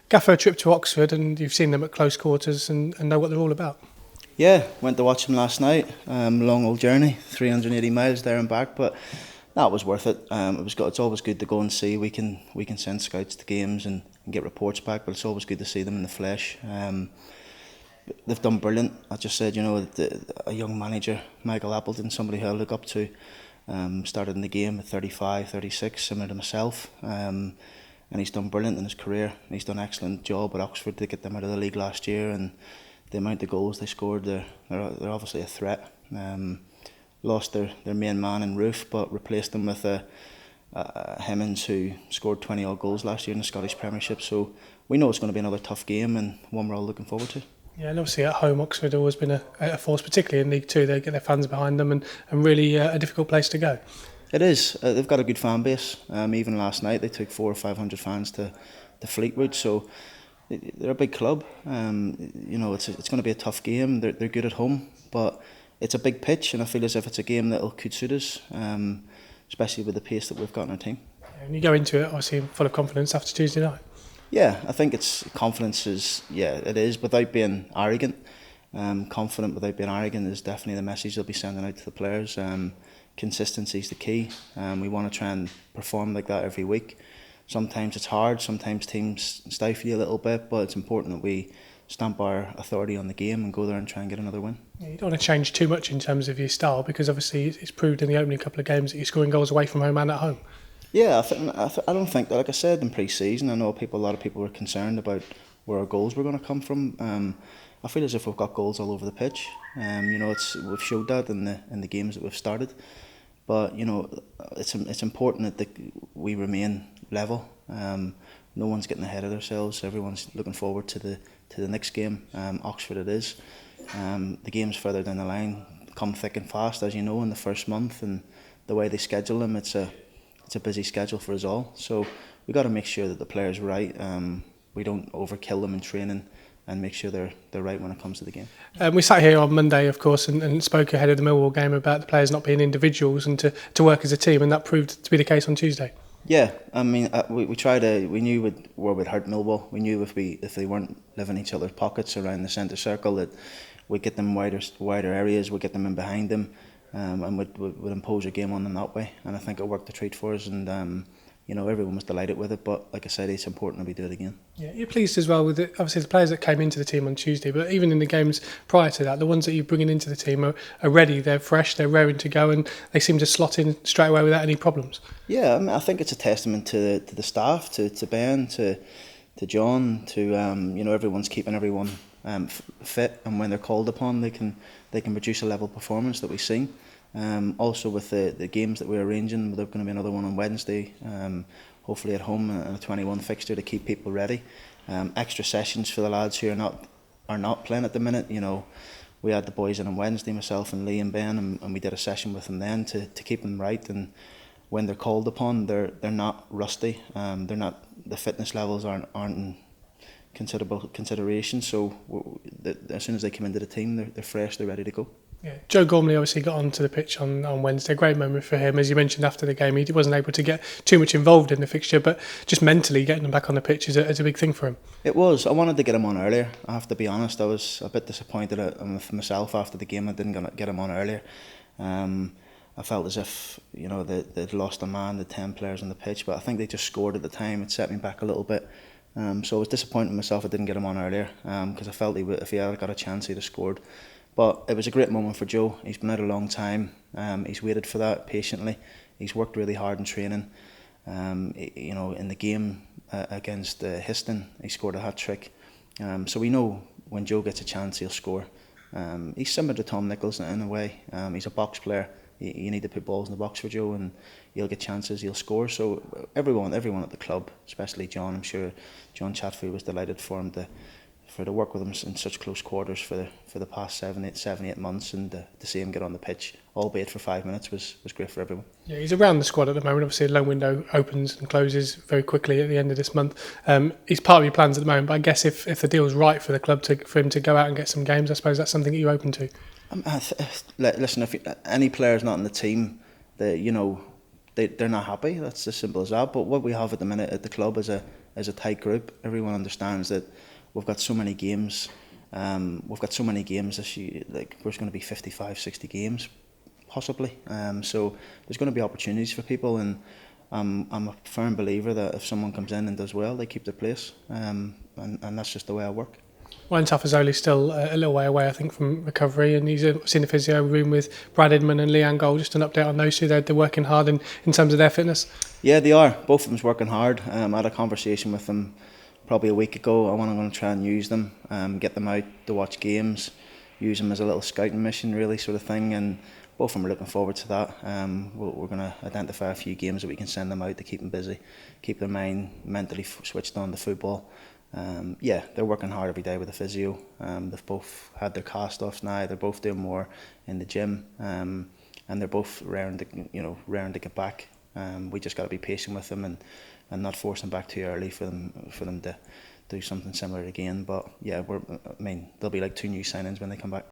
Gaffer, a trip to Oxford, and you've seen them at close quarters and know what they're all about. Yeah, went to watch them last night. Long old journey, 380 miles there and back, but that was worth it. It's always good to go and see. We can send scouts to games and get reports back, but it's always good to see them in the flesh. They've done brilliant. I just said, a young manager, Michael Appleton, somebody who I look up to, started in the game at 35, 36, similar to myself. And he's done brilliant in his career. He's done an excellent job at Oxford to get them out of the league last year, and the amount of goals they scored, they're obviously a threat. Lost their main man in Roof, but replaced them with Hemmings, who scored 20 odd goals last year in the Scottish Premiership. So we know it's going to be another tough game and one we're all looking forward to. Yeah, and obviously at home, Oxford have always been a force, particularly in League Two. They get their fans behind them and really a difficult place to go. It is. They've got a good fan base. Even last night they took 400 or 500 fans to Fleetwood, so they're a big club. It's going to be a tough game. They're good at home, but it's a big pitch, and I feel as if it's a game that could suit us, especially with the pace that we've got in our team. And you go into it obviously full of confidence after Tuesday night. Yeah, I think confidence is, it is, without being arrogant. Confident without being arrogant is definitely the message they'll be sending out to the players. Consistency is the key. We want to try and perform like that every week. Sometimes it's hard, sometimes teams stifle you a little bit, but it's important that we stamp our authority on the game and go there and try and get another win. Yeah, you don't want to change too much in terms of your style, because obviously it's proved in the opening couple of games that you're scoring goals away from home and at home. Yeah, I don't think that, like I said in pre-season, I know a lot of people were concerned about where our goals were going to come from. I feel as if we've got goals all over the pitch. We've showed that in the games that we've started. But it's important that we remain level. No one's getting ahead of themselves. Everyone's looking forward to the next game. Oxford it is. The games further down the line come thick and fast, as you know, in the first month, and the way they schedule them, it's a busy schedule for us all. So we got to make sure that the players are right. We don't overkill them in training, and make sure they're right when it comes to the game. We sat here on Monday, of course, and spoke ahead of the Millwall game about the players not being individuals and to work as a team, and that proved to be the case on Tuesday. Yeah, I mean, we knew where we'd hurt Millwall. We knew if they weren't living each other's pockets around the centre circle, that we'd get them wider areas, we'd get them in behind them, and would impose a game on them that way. And I think it worked a treat for us, and everyone was delighted with it, but like I said, it's important that we do it again. Yeah, you're pleased as well with obviously the players that came into the team on Tuesday, but even in the games prior to that, the ones that you're bringing into the team are ready, they're fresh, they're raring to go, and they seem to slot in straight away without any problems. Yeah, I mean, I think it's a testament to the staff, to Ben, to John, to everyone's keeping everyone fit, and when they're called upon, they can produce a level performance that we've seen. Also with the games that we're arranging, there's going to be another one on Wednesday, hopefully at home, and a 21 fixture to keep people ready. Extra sessions for the lads who are not playing at the minute. We had the boys in on Wednesday, myself and Lee and Ben, and we did a session with them then to keep them right. And when they're called upon, they're not rusty. The fitness levels aren't in considerable consideration. So as soon as they come into the team, they're fresh, they're ready to go. Yeah, Joe Grealish obviously got onto the pitch on Wednesday. Great moment for him. As you mentioned after the game, he wasn't able to get too much involved in the fixture, but just mentally getting him back on the pitch is a big thing for him. It was. I wanted to get him on earlier. I have to be honest. I was a bit disappointed with myself after the game. I didn't get him on earlier. I felt as if they'd lost a man, the 10 players on the pitch, but I think they just scored at the time. It set me back a little bit. So I was disappointed with myself I didn't get him on earlier, because I felt if he had got a chance, he'd have scored. But it was a great moment for Joe. He's been out a long time. He's waited for that patiently. He's worked really hard in training. In the game against Histon, he scored a hat-trick. So we know when Joe gets a chance, he'll score. He's similar to Tom Nichols in a way. He's a box player. You need to put balls in the box for Joe, and he'll get chances, he'll score. So everyone at the club, especially John, I'm sure John Chatfield was delighted for him to work with him in such close quarters for the past 7-8 months, and to see him get on the pitch, albeit for 5 minutes, was great for everyone. Yeah, he's around the squad at the moment. Obviously, the loan window opens and closes very quickly at the end of this month. He's part of your plans at the moment, but I guess if the deal's right for the club for him to go out and get some games, I suppose that's something that you're open to. Listen, if any player's not in the team, they're not happy. That's as simple as that. But what we have at the minute at the club is a is a tight group. Everyone understands that we've got so many games. This year, like there's going to be 55, 60 games, possibly. So there's going to be opportunities for people, and I'm a firm believer that if someone comes in and does well, they keep their place, and that's just the way I work. Ryan Tafazoli's still a little way away, I think, from recovery, and he's in the physio room with Brad Edmund and Leanne Gold. Just an update on those two. They're working hard in terms of their fitness. Yeah, they are. Both of them's working hard. I had a conversation with them probably a week ago. I'm going to try and use them, get them out to watch games, use them as a little scouting mission, really, sort of thing. And both of them are looking forward to that. We're going to identify a few games that we can send them out to keep them busy, keep their mind mentally switched on to football. Yeah, they're working hard every day with the physio. They've both had their cast-offs now. They're both doing more in the gym, and they're both raring to get back. We just got to be patient with them and not force them back too early for them to do something similar again. But yeah, there'll be like 2 new signings when they come back.